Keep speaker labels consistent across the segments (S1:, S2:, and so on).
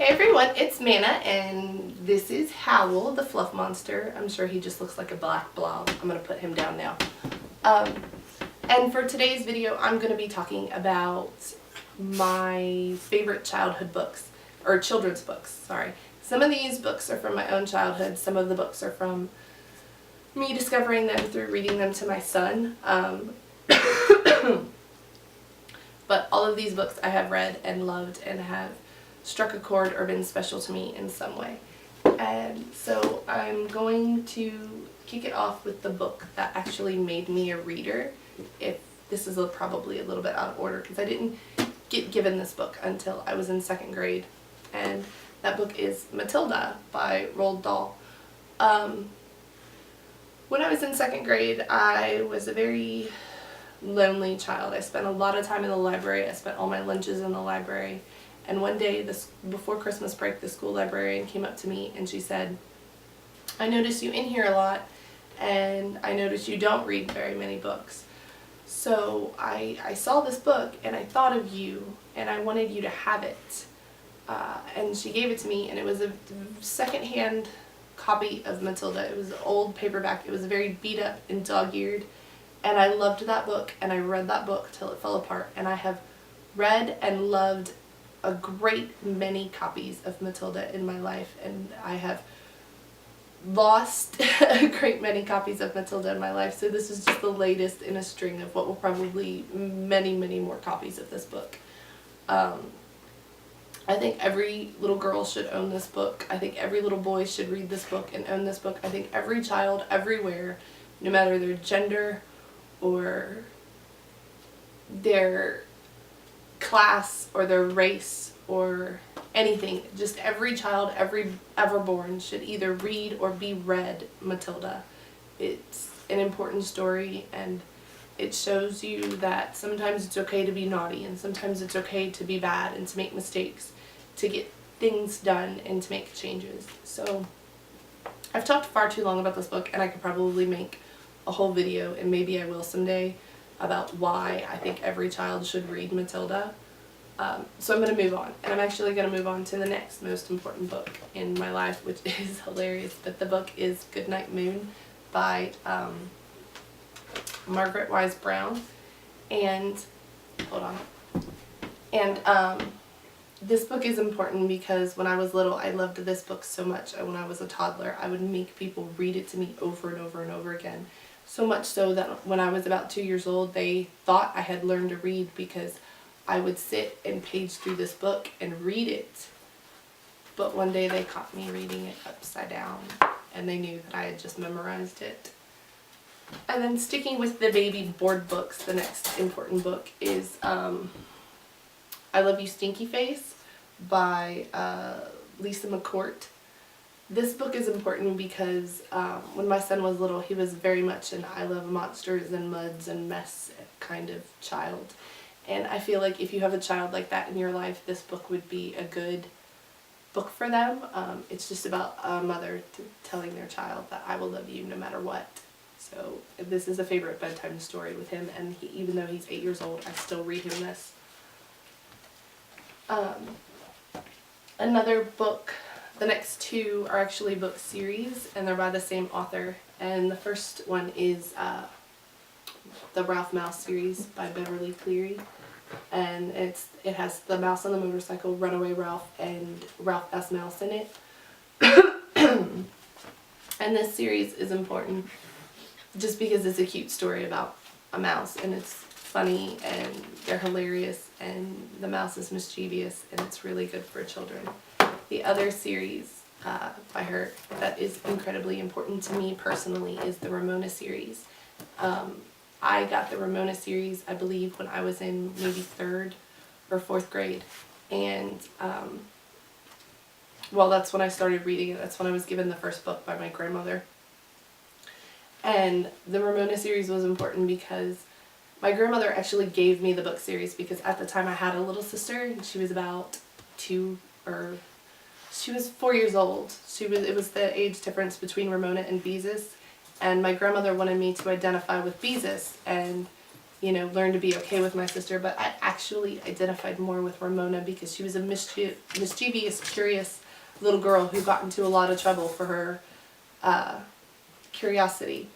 S1: Hey everyone, it's Mana, and this is Howl, the fluff monster. I'm sure he just looks like a black blob. I'm going to put him down now. And for today's video, I'm going to be talking about my favorite childhood books, or children's books, sorry. Some of these books are from my own childhood, some of the books are from me discovering them through reading them to my son. But all of these books I have read and loved and have struck a chord or been special to me in some way. And so I'm going to kick it off with the book that actually made me a reader. If this is probably a little bit out of order because I didn't get given this book until I was in second grade. And that book is Matilda by Roald Dahl. When I was in second grade, I was a very lonely child. I spent a lot of time in the library. I spent all my lunches in the library. And one day, before Christmas break, the school librarian came up to me and she said, "I notice you in here a lot, and I notice you don't read very many books. So I saw this book and I thought of you and I wanted you to have it." And she gave it to me, and it was a secondhand copy of Matilda. It was an old paperback. It was very beat up and dog-eared. And I loved that book, and I read that book till it fell apart. And I have read and loved a great many copies of Matilda in my life, and I have lost a great many copies of Matilda in my life, so this is just the latest in a string of what will probably many more copies of this book. I think every little girl should own this book. I think every little boy should read this book and own this book. I think every child everywhere, no matter their gender or their class or their race or anything, just every child ever born should either read or be read Matilda. It's an important story, and it shows you that sometimes it's okay to be naughty, and sometimes it's okay to be bad and to make mistakes, to get things done and to make changes. So I've talked far too long about this book, and I could probably make a whole video, and maybe I will someday, about why I think every child should read Matilda. So I'm going to move on, and I'm actually going to move on to the next most important book in my life, which is hilarious, but the book is Goodnight Moon by Margaret Wise Brown. And hold on. And this book is important because when I was little, I loved this book so much. When I was a toddler, I would make people read it to me over and over and over again. So much so that when I was about 2 years old, they thought I had learned to read because I would sit and page through this book and read it. But one day they caught me reading it upside down, and they knew that I had just memorized it. And then sticking with the baby board books, the next important book is I Love You Stinky Face by Lisa McCourt. This book is important because when my son was little, he was very much an I love monsters and muds and mess kind of child. And I feel like if you have a child like that in your life, this book would be a good book for them. It's just about a mother telling their child that I will love you no matter what. So this is a favorite bedtime story with him, and even though he's 8 years old, I still read him this. Another book, the next two are actually book series, and they're by the same author. And the first one is the Ralph Mouse series by Beverly Cleary, and it has the mouse on the motorcycle, Runaway Ralph, and Ralph S. Mouse in it. And this series is important just because it's a cute story about a mouse, and it's funny, and they're hilarious, and the mouse is mischievous, and it's really good for children. The other series by her that is incredibly important to me personally is the Ramona series. I got the Ramona series, I believe, when I was in maybe 3rd or 4th grade. And, well, that's when I started reading it. That's when I was given the first book by my grandmother. And the Ramona series was important because my grandmother actually gave me the book series because at the time I had a little sister, and she was about she was 4 years old. It was the age difference between Ramona and Beezus. And my grandmother wanted me to identify with Beezus, and learn to be okay with my sister, but I actually identified more with Ramona because she was a mischievous, curious little girl who got into a lot of trouble for her curiosity.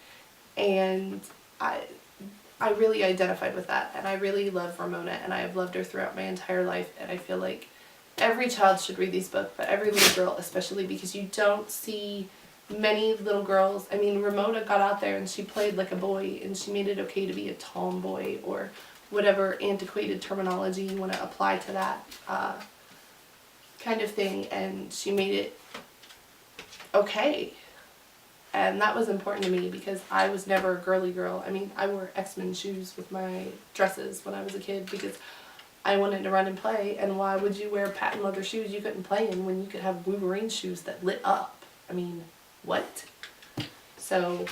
S1: And I really identified with that, and I really love Ramona, and I have loved her throughout my entire life, and I feel like every child should read these books, but every little girl especially, because you don't see many little girls. I mean, Ramona got out there and she played like a boy, and she made it okay to be a tomboy, or whatever antiquated terminology you want to apply to that kind of thing, and she made it okay. And that was important to me because I was never a girly girl. I mean, I wore X-Men shoes with my dresses when I was a kid because I wanted to run and play, and why would you wear patent leather shoes you couldn't play in when you could have Wolverine shoes that lit up? I mean, what? So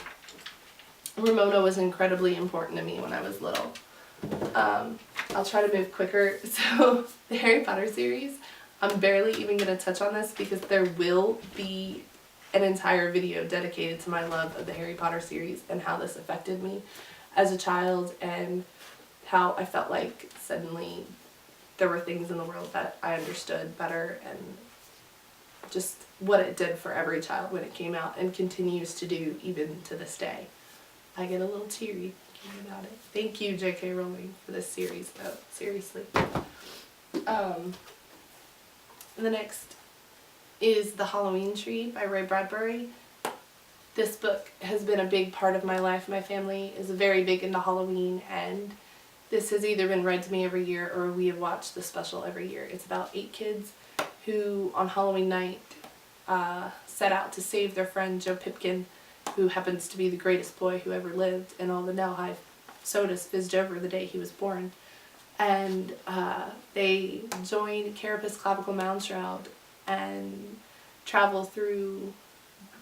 S1: Ramona was incredibly important to me when I was little. I'll try to move quicker. So the Harry Potter series, I'm barely even going to touch on this because there will be an entire video dedicated to my love of the Harry Potter series and how this affected me as a child, and how I felt like suddenly there were things in the world that I understood better, and just what it did for every child when it came out and continues to do even to this day. I get a little teary thinking about it. Thank you, J.K. Rowling, for this series, though. Seriously. The next is The Halloween Tree by Ray Bradbury. This book has been a big part of my life. My family is very big into Halloween, and this has either been read to me every year or we have watched the special every year. It's about 8 kids who on Halloween night set out to save their friend Joe Pipkin, who happens to be the greatest boy who ever lived, and all the Nauheim sodas fizzed over the day he was born. And they join Carapace Clavicle Moundshroud and travel through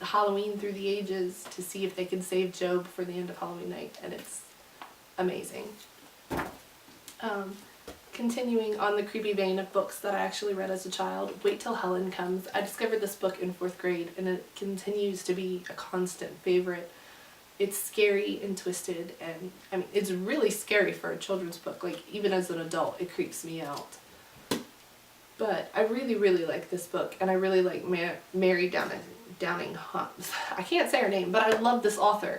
S1: Halloween through the ages to see if they can save Joe before the end of Halloween night, and it's amazing. Continuing on the creepy vein of books that I actually read as a child, Wait Till Helen Comes. I discovered this book in 4th grade, and it continues to be a constant favorite. It's scary and twisted, and I mean, it's really scary for a children's book. Like, even as an adult, it creeps me out. But I really, really like this book, and I really like Mary Downing Hunt. I can't say her name, but I love this author.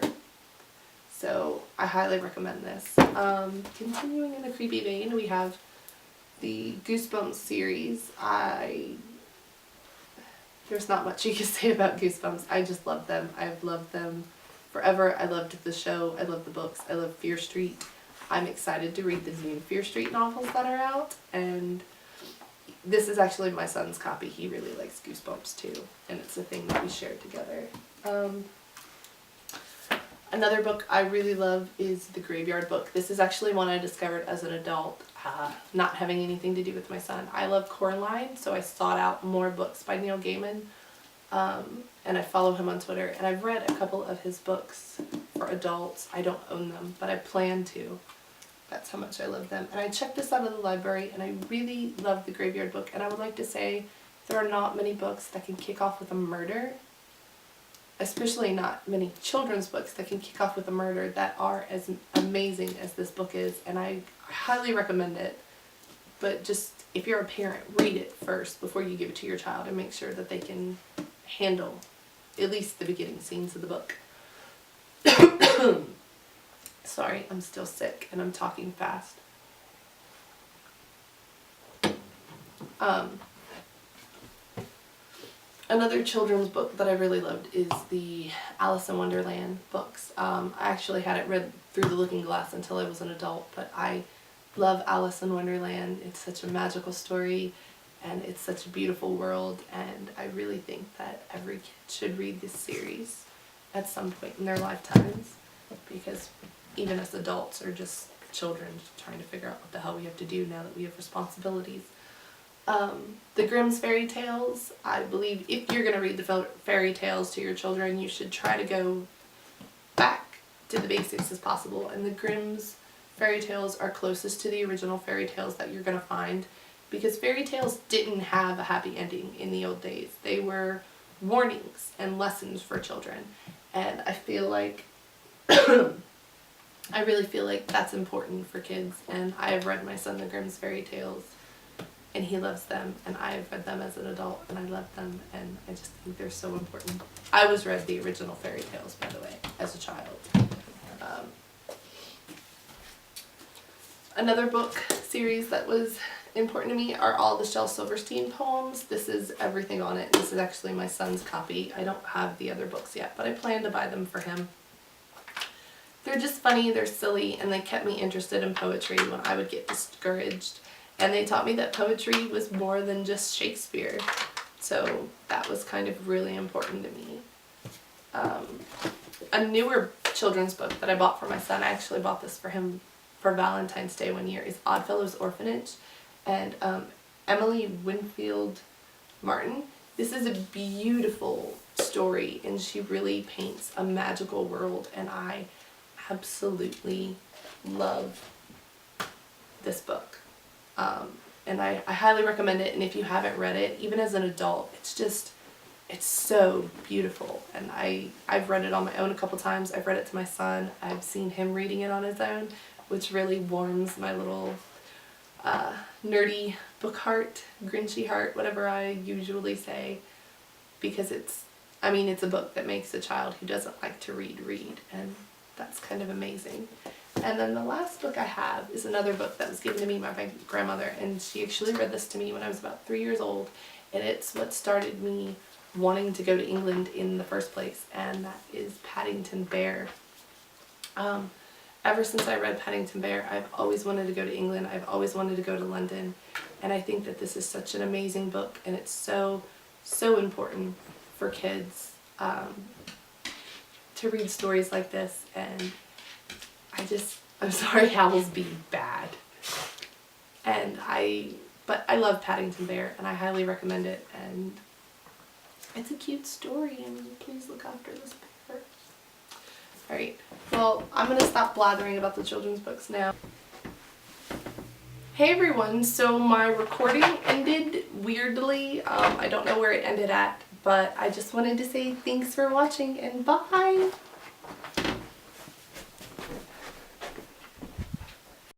S1: So I highly recommend this. Continuing in the creepy vein, we have the Goosebumps series. There's not much you can say about Goosebumps. I just love them. I've loved them forever. I loved the show. I love the books. I love Fear Street. I'm excited to read the new Fear Street novels that are out, and this is actually my son's copy. He really likes Goosebumps too, and it's a thing that we shared together. Another book I really love is The Graveyard Book. This is actually one I discovered as an adult, not having anything to do with my son. I love Coraline, so I sought out more books by Neil Gaiman, and I follow him on Twitter, and I've read a couple of his books for adults. I don't own them, but I plan to. That's how much I love them. And I checked this out of the library, and I really love The Graveyard Book, and I would like to say there are not many books that can kick off with a murder, especially not many children's books that can kick off with a murder that are as amazing as this book is, and I highly recommend it. But just, if you're a parent, read it first before you give it to your child, and make sure that they can handle at least the beginning scenes of the book. Sorry, I'm still sick and I'm talking fast. Another children's book that I really loved is the Alice in Wonderland books. I actually hadn't read Through the Looking Glass until I was an adult, but I love Alice in Wonderland. It's such a magical story, and it's such a beautiful world, and I really think that every kid should read this series at some point in their lifetimes, because even as adults are just children trying to figure out what the hell we have to do now that we have responsibilities. The Grimm's Fairy Tales, I believe if you're going to read the fairy tales to your children, you should try to go back to the basics as possible, and the Grimm's fairy tales are closest to the original fairy tales that you're going to find, because fairy tales didn't have a happy ending in the old days. They were warnings and lessons for children, and I feel like I really feel like that's important for kids, and I have read my son the Grimm's fairy tales, and he loves them, and I have read them as an adult, and I love them, and I just think they're so important. I was read the original fairy tales, by the way, as a child. Another book series that was important to me are all the Shel Silverstein poems. This is everything on it. This is actually my son's copy. I don't have the other books yet, but I plan to buy them for him. They're just funny, they're silly, and they kept me interested in poetry when I would get discouraged. And they taught me that poetry was more than just Shakespeare. So that was kind of really important to me. A newer children's book that I bought for my son, I actually bought this for him for Valentine's Day one year, is Oddfellows Orphanage, and Emily Winfield Martin. This is a beautiful story, and she really paints a magical world, and I absolutely love this book. And I highly recommend it, and if you haven't read it, even as an adult, it's so beautiful. And I've read it on my own a couple times. I've read it to my son. I've seen him reading it on his own, which really warms my little nerdy book heart, Grinchy heart, whatever I usually say, because it's a book that makes a child who doesn't like to read, and that's kind of amazing. And then the last book I have is another book that was given to me by my grandmother, and she actually read this to me when I was about 3 years old, and it's what started me wanting to go to England in the first place, and that is Paddington Bear. Ever since I read Paddington Bear, I've always wanted to go to England. I've always wanted to go to London, and I think that this is such an amazing book, and it's so important for kids to read stories like this. And I'm sorry owls be bad, but I love Paddington Bear, and I highly recommend it, and it's a cute story, and please look after this bear. Alright, well, I'm going to stop blathering about the children's books now. Hey everyone, so my recording ended weirdly. I don't know where it ended at, but I just wanted to say thanks for watching, and bye!